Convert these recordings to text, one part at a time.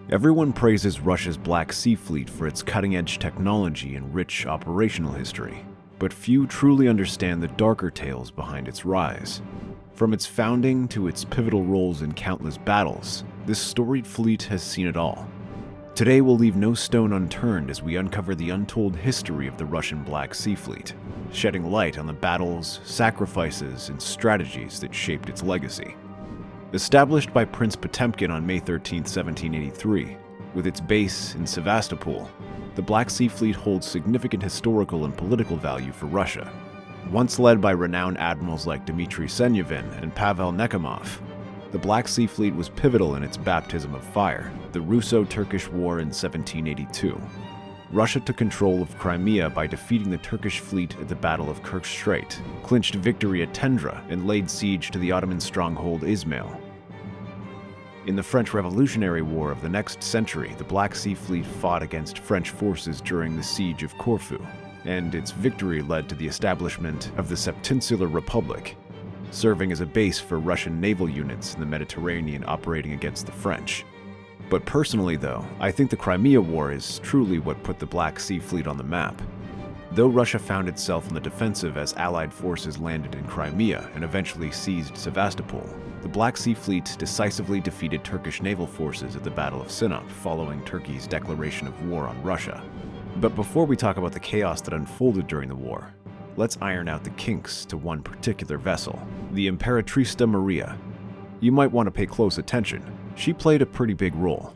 Everyone praises Russia's Black Sea Fleet for its cutting-edge technology and rich operational history, but few truly understand the darker tales behind its rise. From its founding to its pivotal roles in countless battles, this storied fleet has seen it all. Today we'll leave no stone unturned as we uncover the untold history of the Russian Black Sea Fleet, shedding light on the battles, sacrifices, and strategies that shaped its legacy. Established by Prince Potemkin on May 13, 1783, with its base in Sevastopol, the Black Sea Fleet holds significant historical and political value for Russia. Once led by renowned admirals like Dmitry Senyavin and Pavel Nekhomov, the Black Sea Fleet was pivotal in its baptism of fire, the Russo-Turkish War in 1782. Russia took control of Crimea by defeating the Turkish fleet at the Battle of Kerch Strait, clinched victory at Tendra, and laid siege to the Ottoman stronghold Izmail. In the French Revolutionary War of the next century, the Black Sea Fleet fought against French forces during the siege of Corfu, and its victory led to the establishment of the Septinsular Republic, serving as a base for Russian naval units in the Mediterranean operating against the French. But personally though, I think the Crimea War is truly what put the Black Sea Fleet on the map. Though Russia found itself on the defensive as Allied forces landed in Crimea and eventually seized Sevastopol, the Black Sea Fleet decisively defeated Turkish naval forces at the Battle of Sinop following Turkey's declaration of war on Russia. But before we talk about the chaos that unfolded during the war, let's iron out the kinks to one particular vessel, the Emperator Maria. You might want to pay close attention. She played a pretty big role.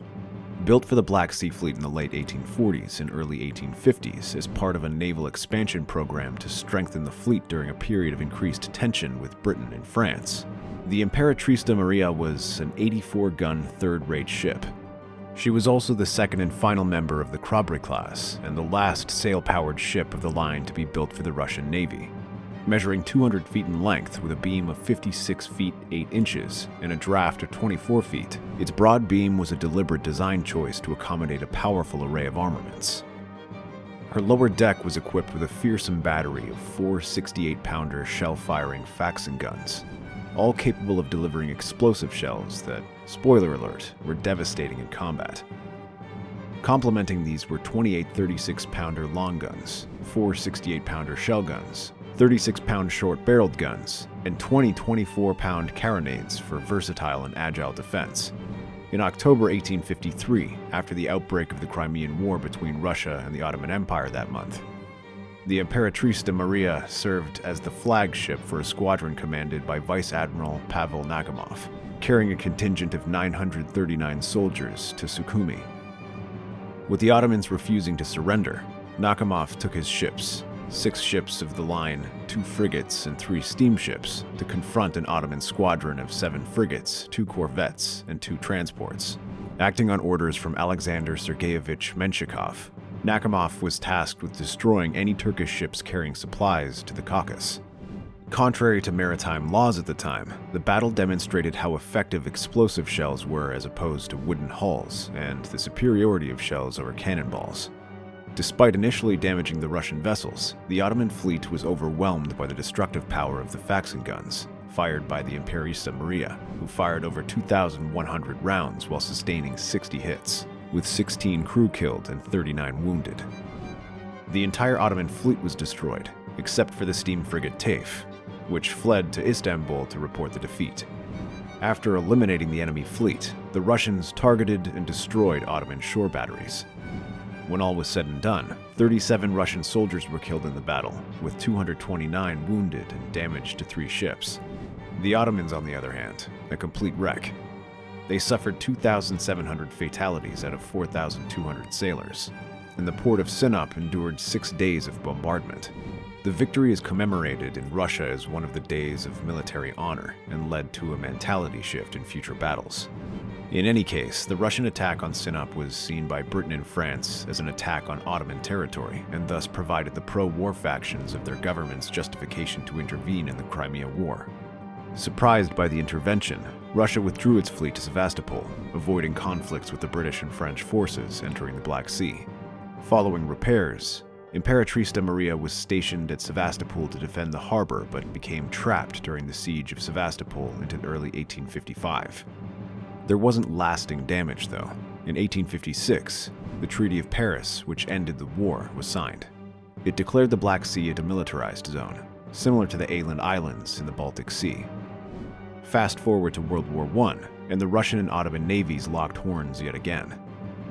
Built for the Black Sea Fleet in the late 1840s and early 1850s as part of a naval expansion program to strengthen the fleet during a period of increased tension with Britain and France, the Emperator Maria was an 84-gun third-rate ship. She was also the second and final member of the Khrabry class and the last sail-powered ship of the line to be built for the Russian Navy. Measuring 200 feet in length with a beam of 56 feet 8 inches and a draft of 24 feet, its broad beam was a deliberate design choice to accommodate a powerful array of armaments. Her lower deck was equipped with a fearsome battery of 4 68-pounder shell-firing Faxon guns, all capable of delivering explosive shells that, spoiler alert, were devastating in combat. Complementing these were 28 36-pounder long guns, 4 68-pounder shell guns, 36-pound short-barreled guns, and 20 24-pound carronades for versatile and agile defense. In October 1853, after the outbreak of the Crimean War between Russia and the Ottoman Empire that month, the Emperator Maria served as the flagship for a squadron commanded by Vice Admiral Pavel Nakhomov, carrying a contingent of 939 soldiers to Sukhumi. With the Ottomans refusing to surrender, Nakhomov took his ships, 6 ships of the line, 2 frigates, and 3 steamships, to confront an Ottoman squadron of 7 frigates, 2 corvettes, and 2 transports. Acting on orders from Alexander Sergeyevich Menshikov, Nakhomov was tasked with destroying any Turkish ships carrying supplies to the Caucasus. Contrary to maritime laws at the time, the battle demonstrated how effective explosive shells were as opposed to wooden hulls, and the superiority of shells over cannonballs. Despite initially damaging the Russian vessels, the Ottoman fleet was overwhelmed by the destructive power of the Faxon guns, fired by the Emperator Maria, who fired over 2,100 rounds while sustaining 60 hits, with 16 crew killed and 39 wounded. The entire Ottoman fleet was destroyed, except for the steam frigate Taif, which fled to Istanbul to report the defeat. After eliminating the enemy fleet, the Russians targeted and destroyed Ottoman shore batteries. When all was said and done, 37 Russian soldiers were killed in the battle, with 229 wounded and damaged to 3 ships. The Ottomans, on the other hand, a complete wreck. They suffered 2,700 fatalities out of 4,200 sailors, and the port of Sinop endured 6 days of bombardment. The victory is commemorated in Russia as one of the days of military honor and led to a mentality shift in future battles. In any case, the Russian attack on Sinop was seen by Britain and France as an attack on Ottoman territory, and thus provided the pro-war factions of their government's justification to intervene in the Crimea War. Surprised by the intervention, Russia withdrew its fleet to Sevastopol, avoiding conflicts with the British and French forces entering the Black Sea. Following repairs, Emperator Maria was stationed at Sevastopol to defend the harbor, but became trapped during the siege of Sevastopol into early 1855. There wasn't lasting damage, though. In 1856, the Treaty of Paris, which ended the war, was signed. It declared the Black Sea a demilitarized zone, similar to the Åland Islands in the Baltic Sea. Fast forward to World War I, and the Russian and Ottoman navies locked horns yet again.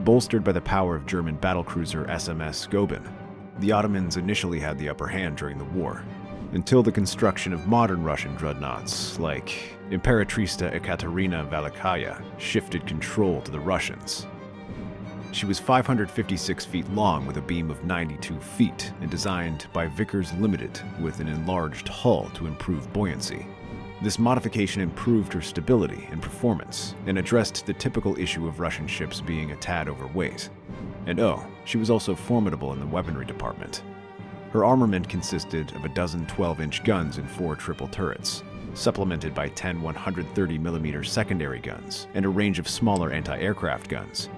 Bolstered by the power of German battlecruiser SMS Goeben, the Ottomans initially had the upper hand during the war, until the construction of modern Russian dreadnoughts like Emperator Ekaterina Velichaya shifted control to the Russians. She was 556 feet long with a beam of 92 feet and designed by Vickers Limited with an enlarged hull to improve buoyancy. This modification improved her stability and performance and addressed the typical issue of Russian ships being a tad overweight. And she was also formidable in the weaponry department. Her armament consisted of a dozen 12-inch guns and 4 triple turrets, supplemented by 10 130mm secondary guns and a range of smaller anti-aircraft guns.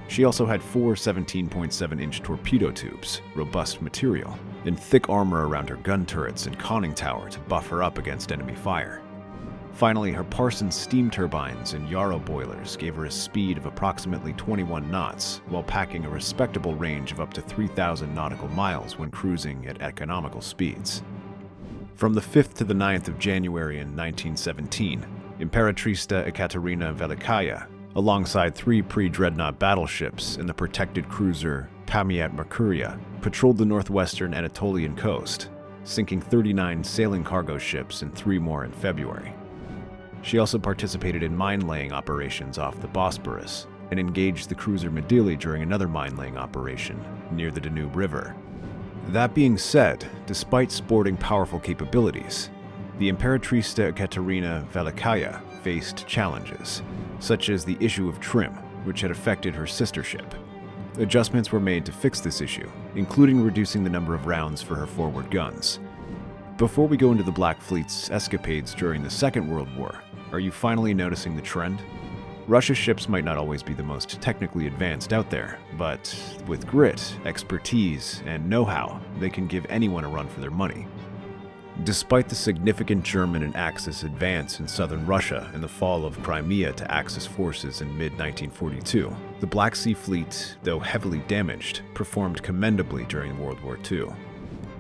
She also had 4 17.7-inch torpedo tubes, robust material, and thick armor around her gun turrets and conning tower to buff her up against enemy fire. Finally, her Parsons steam turbines and Yarrow boilers gave her a speed of approximately 21 knots, while packing a respectable range of up to 3,000 nautical miles when cruising at economical speeds. From the 5th to the 9th of January in 1917, Imperatrice Ekaterina Velichaya, alongside 3 pre-dreadnought battleships and the protected cruiser Pamiat Mercuria, patrolled the northwestern Anatolian coast, sinking 39 sailing cargo ships and 3 more in February. She also participated in mine-laying operations off the Bosporus and engaged the cruiser Midilli during another mine-laying operation near the Danube River. That being said, despite sporting powerful capabilities, the Imperatrice Ekaterina Velichaya faced challenges, such as the issue of trim, which had affected her sister ship. Adjustments were made to fix this issue, including reducing the number of rounds for her forward guns. Before we go into the Black Fleet's escapades during the Second World War, are you finally noticing the trend? Russia's ships might not always be the most technically advanced out there, but with grit, expertise, and know-how, they can give anyone a run for their money. Despite the significant German and Axis advance in southern Russia and the fall of Crimea to Axis forces in mid-1942, the Black Sea Fleet, though heavily damaged, performed commendably during World War II.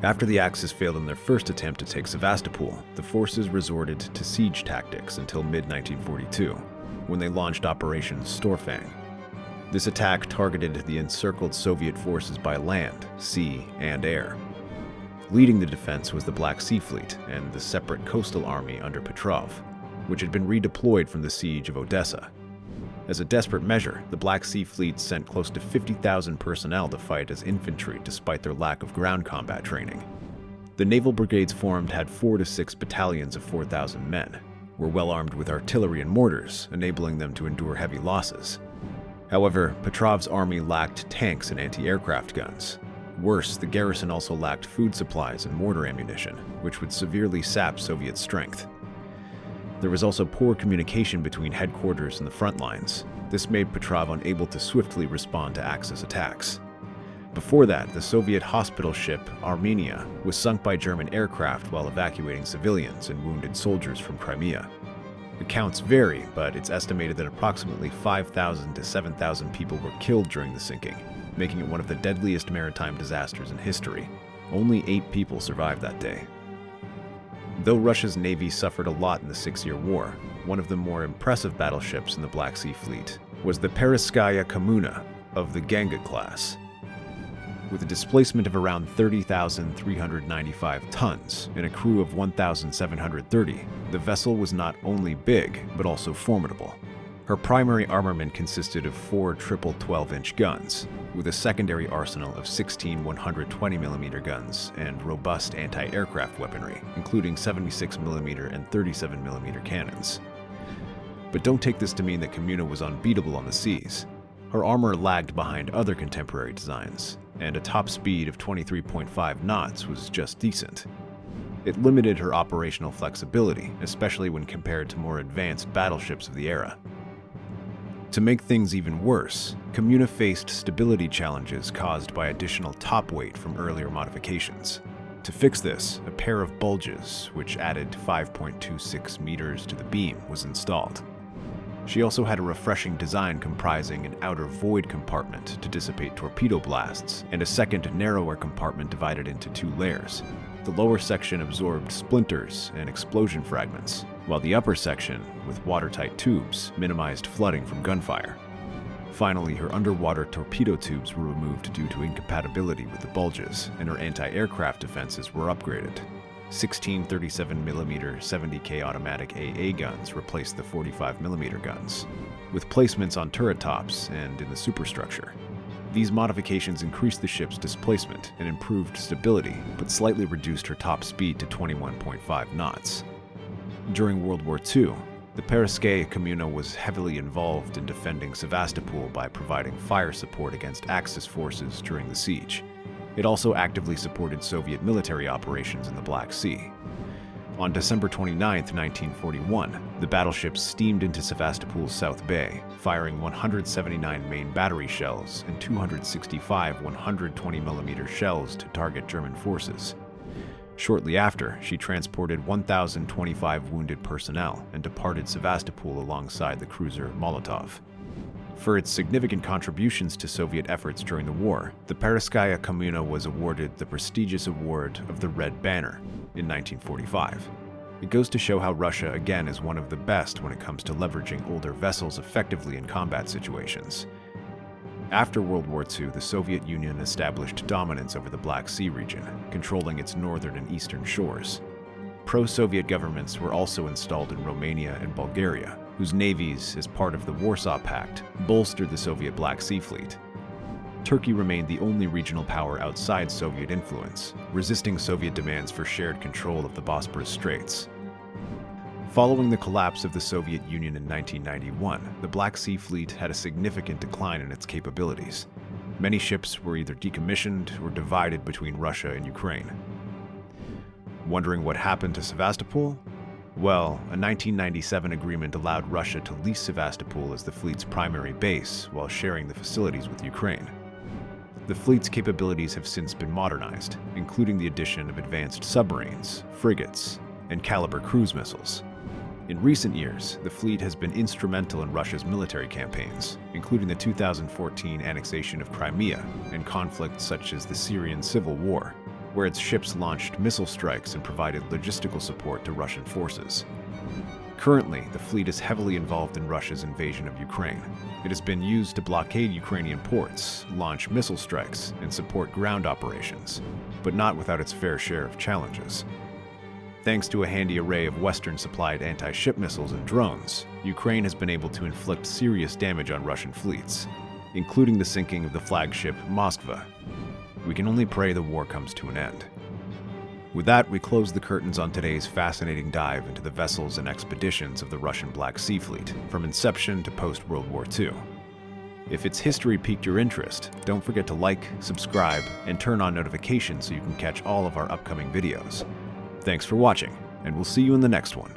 After the Axis failed in their first attempt to take Sevastopol, the forces resorted to siege tactics until mid-1942, when they launched Operation Storfang. This attack targeted the encircled Soviet forces by land, sea, and air. Leading the defense was the Black Sea Fleet and the separate coastal army under Petrov, which had been redeployed from the siege of Odessa. As a desperate measure, the Black Sea Fleet sent close to 50,000 personnel to fight as infantry despite their lack of ground combat training. The naval brigades formed had 4 to 6 battalions of 4,000 men, were well armed with artillery and mortars, enabling them to endure heavy losses. However, Petrov's army lacked tanks and anti-aircraft guns. Worse, the garrison also lacked food supplies and mortar ammunition, which would severely sap Soviet strength. There was also poor communication between headquarters and the front lines. This made Petrov unable to swiftly respond to Axis attacks. Before that, the Soviet hospital ship Armenia was sunk by German aircraft while evacuating civilians and wounded soldiers from Crimea. Accounts vary, but it's estimated that approximately 5,000 to 7,000 people were killed during the sinking, making it one of the deadliest maritime disasters in history. Only 8 people survived that day. Though Russia's navy suffered a lot in the 6-Year War, one of the more impressive battleships in the Black Sea Fleet was the Parizhskaya Kommuna of the Ganga class. With a displacement of around 30,395 tons and a crew of 1,730, the vessel was not only big, but also formidable. Her primary armament consisted of 4 triple 12-inch guns, with a secondary arsenal of 16 120mm guns and robust anti-aircraft weaponry, including 76mm and 37mm cannons. But don't take this to mean that Kommuna was unbeatable on the seas. Her armor lagged behind other contemporary designs, and a top speed of 23.5 knots was just decent. It limited her operational flexibility, especially when compared to more advanced battleships of the era. To make things even worse, Kommuna faced stability challenges caused by additional top weight from earlier modifications. To fix this, a pair of bulges, which added 5.26 meters to the beam, was installed. She also had a refreshing design comprising an outer void compartment to dissipate torpedo blasts, and a second narrower compartment divided into two layers. The lower section absorbed splinters and explosion fragments, while the upper section, with watertight tubes, minimized flooding from gunfire. Finally, her underwater torpedo tubes were removed due to incompatibility with the bulges, and her anti-aircraft defenses were upgraded. 16 37mm 70K automatic AA guns replaced the 45mm guns, with placements on turret tops and in the superstructure. These modifications increased the ship's displacement and improved stability, but slightly reduced her top speed to 21.5 knots. During World War II, the Parizhskaya Kommuna was heavily involved in defending Sevastopol by providing fire support against Axis forces during the siege. It also actively supported Soviet military operations in the Black Sea. On December 29, 1941, the battleship steamed into Sevastopol's South Bay, firing 179 main battery shells and 265 120mm shells to target German forces. Shortly after, she transported 1,025 wounded personnel and departed Sevastopol alongside the cruiser Molotov. For its significant contributions to Soviet efforts during the war, the Parizhskaya Kommuna was awarded the prestigious award of the Red Banner in 1945. It goes to show how Russia again is one of the best when it comes to leveraging older vessels effectively in combat situations. After World War II, the Soviet Union established dominance over the Black Sea region, controlling its northern and eastern shores. Pro-Soviet governments were also installed in Romania and Bulgaria, whose navies, as part of the Warsaw Pact, bolstered the Soviet Black Sea Fleet. Turkey remained the only regional power outside Soviet influence, resisting Soviet demands for shared control of the Bosporus Straits. Following the collapse of the Soviet Union in 1991, the Black Sea Fleet had a significant decline in its capabilities. Many ships were either decommissioned or divided between Russia and Ukraine. Wondering what happened to Sevastopol? Well, a 1997 agreement allowed Russia to lease Sevastopol as the fleet's primary base while sharing the facilities with Ukraine. The fleet's capabilities have since been modernized, including the addition of advanced submarines, frigates, and Caliber cruise missiles. In recent years, the fleet has been instrumental in Russia's military campaigns, including the 2014 annexation of Crimea and conflicts such as the Syrian civil war, where its ships launched missile strikes and provided logistical support to Russian forces. Currently, the fleet is heavily involved in Russia's invasion of Ukraine. It has been used to blockade Ukrainian ports, launch missile strikes, and support ground operations, but not without its fair share of challenges. Thanks to a handy array of Western-supplied anti-ship missiles and drones, Ukraine has been able to inflict serious damage on Russian fleets, including the sinking of the flagship Moskva. We can only pray the war comes to an end. With that, we close the curtains on today's fascinating dive into the vessels and expeditions of the Russian Black Sea Fleet, from inception to post-World War II. If its history piqued your interest, don't forget to like, subscribe, and turn on notifications so you can catch all of our upcoming videos. Thanks for watching, and we'll see you in the next one.